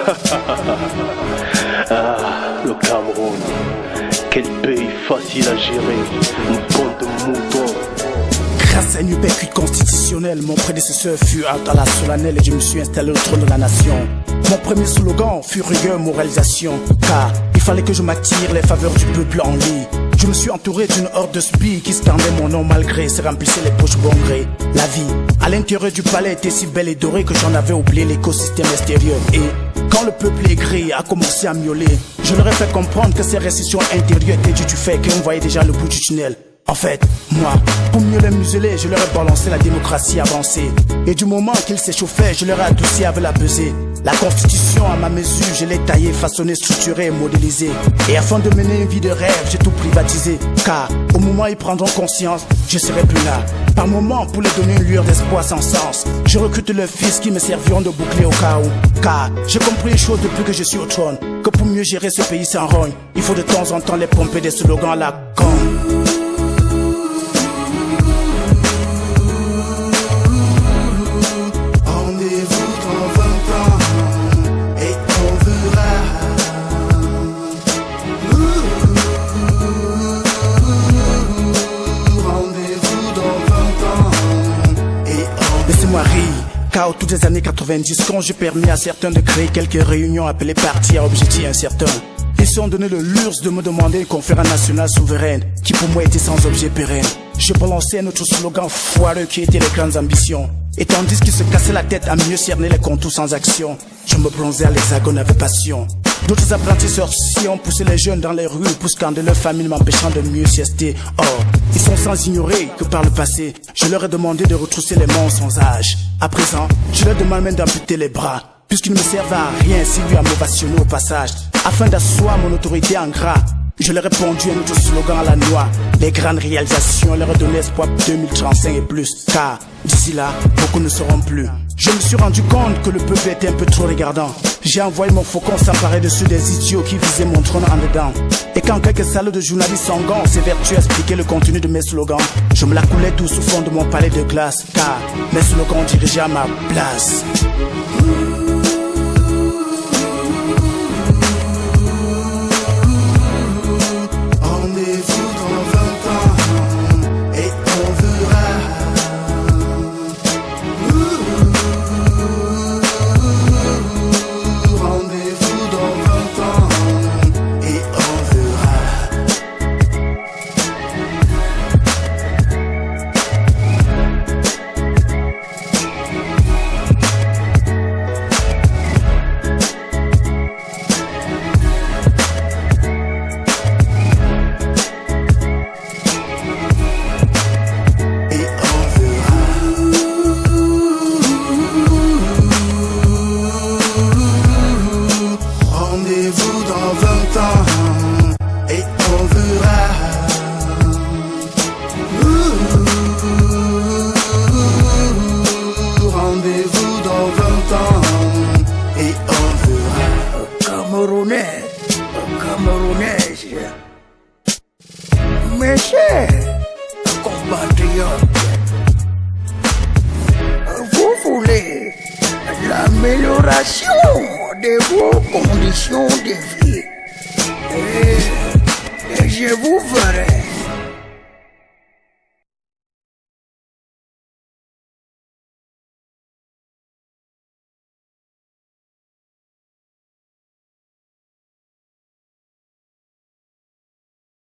Ah, le Cameroun, quel pays facile à gérer, une bande de moutons. Grâce à une ubiquité constitutionnelle, mon prédécesseur fut à la solennelle et je me suis installé au trône de la nation. Mon premier slogan fut rigueur, moralisation, car il fallait que je m'attire les faveurs du peuple en lit. Je me suis entouré d'une horde de spies qui scandait mon nom malgré, se remplissaient les poches bon gré. La vie à l'intérieur du palais était si belle et dorée que j'en avais oublié l'écosystème extérieur. Et quand le peuple aigri a commencé à miauler, je leur ai fait comprendre que ces récessions intérieures étaient dues du fait qu'on voyait déjà le bout du tunnel. En fait, moi, pour mieux les museler, je leur ai balancé la démocratie avancée. Et du moment qu'ils s'échauffaient, je leur ai adouci avec la pesée. La constitution à ma mesure, je l'ai taillée, façonnée, structurée et modélisée. Et afin de mener une vie de rêve, j'ai tout privatisé. Car au moment où ils prendront conscience, je serai plus là. Par moment, pour leur donner une lueur d'espoir sans sens, je recrute leurs fils qui me serviront de bouclier au cas où. Car j'ai compris une chose depuis que je suis au trône, que pour mieux gérer ce pays sans rogne, il faut de temps en temps les pomper des slogans à la con. Car au tout des années 90, quand j'ai permis à certains de créer quelques réunions appelées partis à objectifs incertains, ils se sont donné le luxe de me demander une conférence nationale souveraine qui pour moi était sans objet pérenne. Je balançais un autre slogan foireux qui était les grandes ambitions. Et tandis qu'ils se cassaient la tête à mieux cerner les contours sans action, je me bronzais à l'hexagone avec passion. D'autres apprentis sorciers ont poussé les jeunes dans les rues pour scander leur famille m'empêchant de mieux siester. Or, ils sont sans ignorer que par le passé, je leur ai demandé de retrousser les monts sans âge. À présent, je leur demande même d'amputer les bras, puisqu'ils ne me servent à rien s'ils lui à m'ovationner au passage. Afin d'asseoir mon autorité en gras, je leur ai pondu un autre slogan à la noix. Les grandes réalisations leur ont donné espoir 2035 et plus. Car d'ici là, beaucoup ne seront plus. Je me suis rendu compte que le peuple était un peu trop regardant. J'ai envoyé mon faucon s'emparer dessus des idiots qui visaient mon trône en dedans. Et quand quelques salauds de journalistes sanguins s'évertuent à expliquer le contenu de mes slogans, je me la coulais douce au fond de mon palais de glace. Car mes slogans dirigeaient à ma place. Mes chers compatriotes, vous voulez l'amélioration de vos conditions de vie et je vous verrai